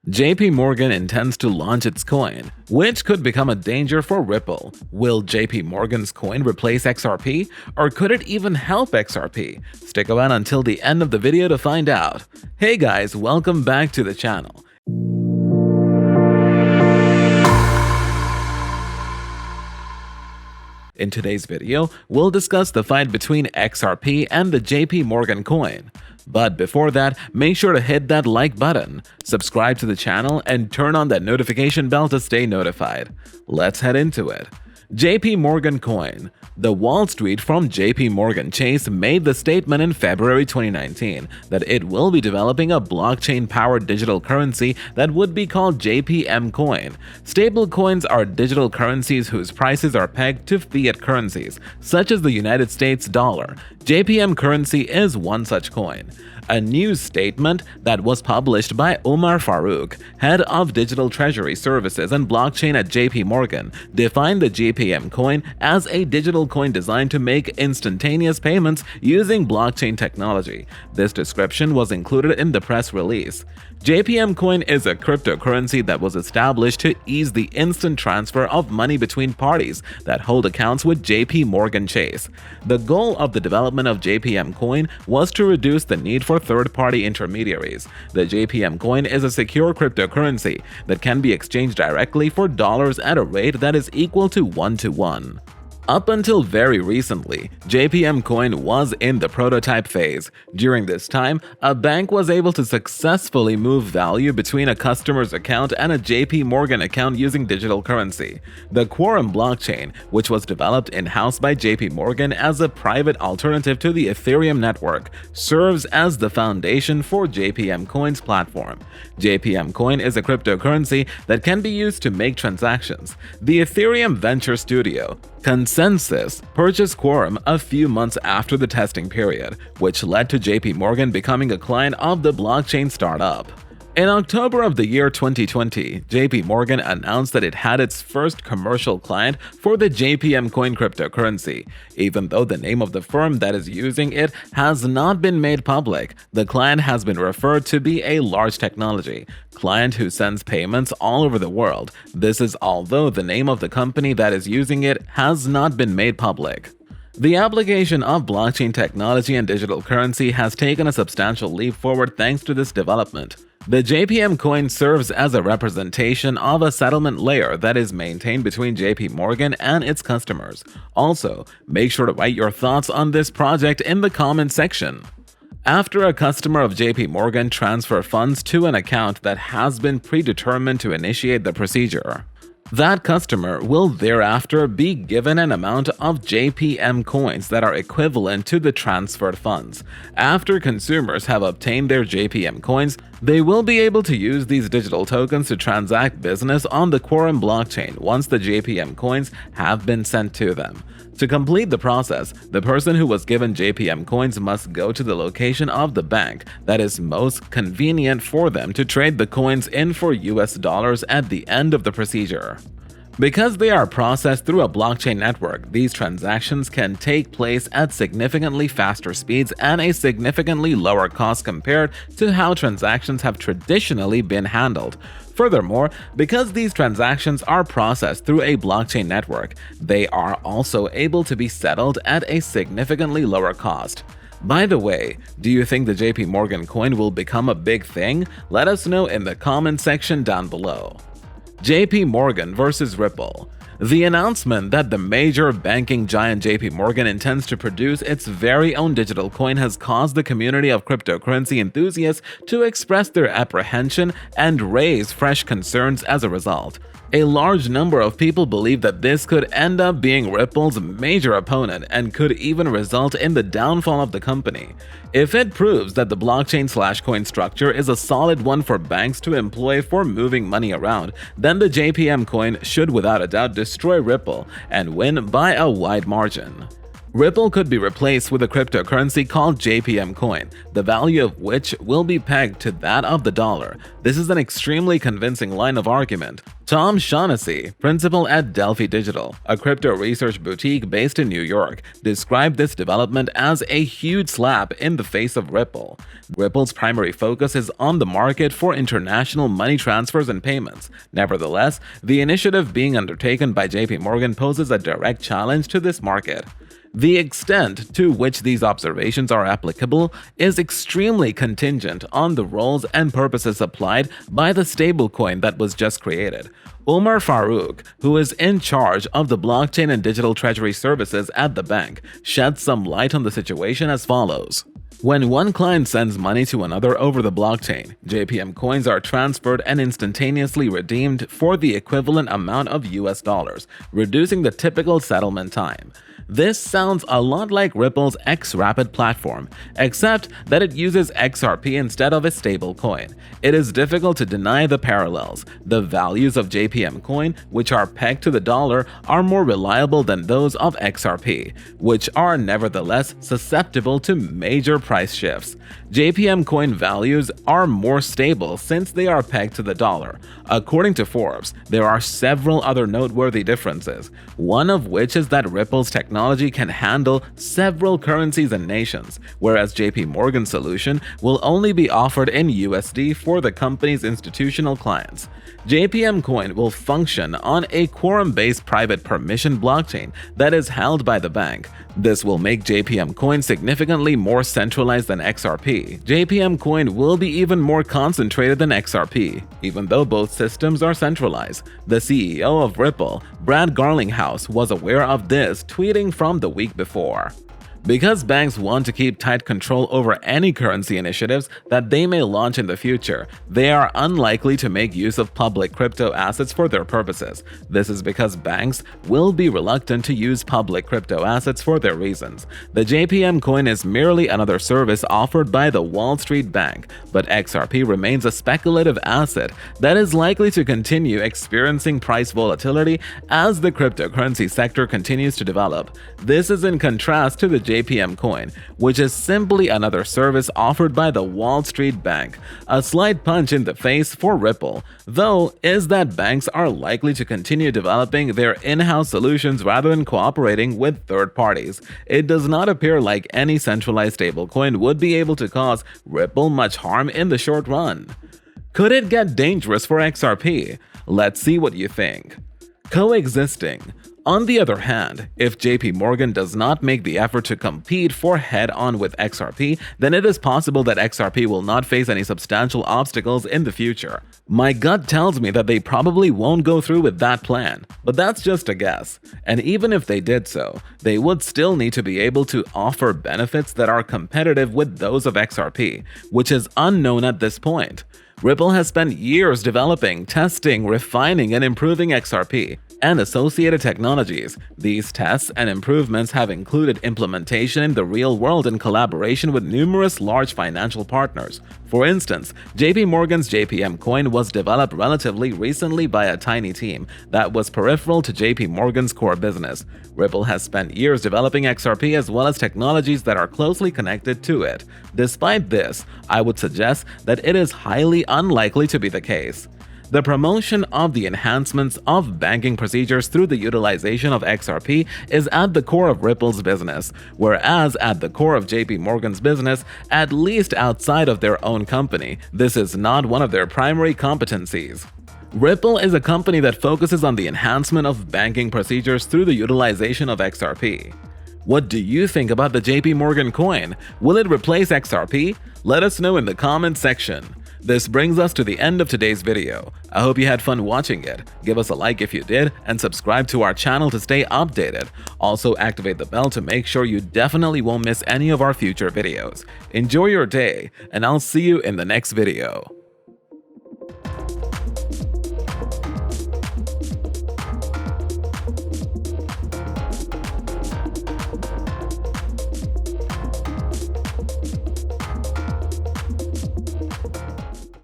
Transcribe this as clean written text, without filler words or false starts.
JP Morgan intends to launch its coin, which could become a danger for Ripple. Will JP Morgan's coin replace XRP, or could it even help XRP? Stick around until the end of the video to find out. Hey guys, welcome back to the channel. In today's video, we'll discuss the fight between XRP and the JP Morgan coin. But before that, make sure to hit that like button, subscribe to the channel, and turn on that notification bell to stay notified. Let's head into it. JP Morgan coin. The Wall Street from JP Morgan Chase made the statement in February 2019 that it will be developing a blockchain-powered digital currency that would be called JPM Coin. Stablecoins are digital currencies whose prices are pegged to fiat currencies, such as the United States dollar. JPM Currency is one such coin. A news statement that was published by Umar Farouk, head of digital treasury services and blockchain at JP Morgan, defined the JPM coin as a digital coin designed to make instantaneous payments using blockchain technology. This description was included in the press release. JPM Coin is a cryptocurrency that was established to ease the instant transfer of money between parties that hold accounts with JP Morgan Chase. The goal of the development of JPM Coin was to reduce the need for third-party intermediaries. The JPM Coin is a secure cryptocurrency that can be exchanged directly for dollars at a rate that is equal to 1-to-1. Up until very recently, JPM Coin was in the prototype phase. During this time, a bank was able to successfully move value between a customer's account and a JP Morgan account using digital currency. The Quorum blockchain, which was developed in-house by JP Morgan as a private alternative to the Ethereum network, serves as the foundation for JPM Coin's platform. JPM Coin is a cryptocurrency that can be used to make transactions. The Ethereum Venture Studio Consensus purchased Quorum a few months after the testing period, which led to JP Morgan becoming a client of the blockchain startup. In October of the year 2020, JP Morgan announced that it had its first commercial client for the JPM Coin cryptocurrency. Even though the name of the firm that is using it has not been made public, the client has been referred to be a large technology client who sends payments all over the world. This is although the name of the company that is using it has not been made public. The application of blockchain technology and digital currency has taken a substantial leap forward thanks to this development. The JPM coin serves as a representation of a settlement layer that is maintained between JP Morgan and its customers. Also, make sure to write your thoughts on this project in the comment section. After a customer of JP Morgan transfers funds to an account that has been predetermined to initiate the procedure, that customer will thereafter be given an amount of JPM coins that are equivalent to the transferred funds. After consumers have obtained their JPM coins, they will be able to use these digital tokens to transact business on the Quorum blockchain once the JPM coins have been sent to them. To complete the process, the person who was given JPM coins must go to the location of the bank that is most convenient for them to trade the coins in for US dollars at the end of the procedure. Because they are processed through a blockchain network, these transactions can take place at significantly faster speeds and a significantly lower cost compared to how transactions have traditionally been handled. Furthermore, because these transactions are processed through a blockchain network, they are also able to be settled at a significantly lower cost. By the way, do you think the JP Morgan coin will become a big thing? Let us know in the comment section down below. JP Morgan versus Ripple. The announcement that the major banking giant JP Morgan intends to produce its very own digital coin has caused the community of cryptocurrency enthusiasts to express their apprehension and raise fresh concerns as a result. A large number of people believe that this could end up being Ripple's major opponent and could even result in the downfall of the company. If it proves that the blockchain/coin structure is a solid one for banks to employ for moving money around, then the JPM coin should without a doubt destroy Ripple and win by a wide margin. Ripple could be replaced with a cryptocurrency called JPM Coin, the value of which will be pegged to that of the dollar. This is an extremely convincing line of argument. Tom Shaughnessy, principal at Delphi Digital, a crypto research boutique based in New York, described this development as a huge slap in the face of Ripple. Ripple's primary focus is on the market for international money transfers and payments. Nevertheless, the initiative being undertaken by JP Morgan poses a direct challenge to this market. The extent to which these observations are applicable is extremely contingent on the roles and purposes applied by the stablecoin that was just created. Umar Farouk, who is in charge of the blockchain and digital treasury services at the bank, sheds some light on the situation as follows. When one client sends money to another over the blockchain, JPM coins are transferred and instantaneously redeemed for the equivalent amount of US dollars, reducing the typical settlement time. This sounds a lot like Ripple's XRP platform, except that it uses XRP instead of a stable coin. It is difficult to deny the parallels. The values of JPM coin, which are pegged to the dollar, are more reliable than those of XRP, which are nevertheless susceptible to major price shifts. JPM coin values are more stable since they are pegged to the dollar. According to Forbes, there are several other noteworthy differences, one of which is that Ripple's technology can handle several currencies and nations, whereas JP Morgan's solution will only be offered in USD for the company's institutional clients. JPM Coin will function on a quorum-based private permission blockchain that is held by the bank. This will make JPM Coin significantly more centralized than XRP. JPM Coin will be even more concentrated than XRP, even though both systems are centralized. The CEO of Ripple, Brad Garlinghouse, was aware of this, tweeting from the week before. Because banks want to keep tight control over any currency initiatives that they may launch in the future, they are unlikely to make use of public crypto assets for their purposes. This is because banks will be reluctant to use public crypto assets for their reasons. The JPM coin is merely another service offered by the Wall Street Bank, but XRP remains a speculative asset that is likely to continue experiencing price volatility as the cryptocurrency sector continues to develop. This is in contrast to the JPM Coin, which is simply another service offered by the Wall Street Bank. A slight punch in the face for Ripple, though, is that banks are likely to continue developing their in-house solutions rather than cooperating with third parties. It does not appear like any centralized stablecoin would be able to cause Ripple much harm in the short run. Could it get dangerous for XRP? Let's see what you think. Coexisting. On the other hand, if JP Morgan does not make the effort to compete head-on with XRP, then it is possible that XRP will not face any substantial obstacles in the future. My gut tells me that they probably won't go through with that plan, but that's just a guess. And even if they did so, they would still need to be able to offer benefits that are competitive with those of XRP, which is unknown at this point. Ripple has spent years developing, testing, refining, and improving XRP and associated technologies. These tests and improvements have included implementation in the real world in collaboration with numerous large financial partners. For instance, JP Morgan's JPM Coin was developed relatively recently by a tiny team that was peripheral to JP Morgan's core business. Ripple has spent years developing XRP as well as technologies that are closely connected to it. Despite this, I would suggest that it is highly unlikely to be the case. The promotion of the enhancements of banking procedures through the utilization of XRP is at the core of Ripple's business, whereas at the core of JP Morgan's business, at least outside of their own company, this is not one of their primary competencies. Ripple is a company that focuses on the enhancement of banking procedures through the utilization of XRP. What do you think about the JP Morgan coin? Will it replace XRP? Let us know in the comments section. This brings us to the end of today's video. I hope you had fun watching it. Give us a like if you did, and subscribe to our channel to stay updated. Also activate the bell to make sure you definitely won't miss any of our future videos. Enjoy your day, and I'll see you in the next video.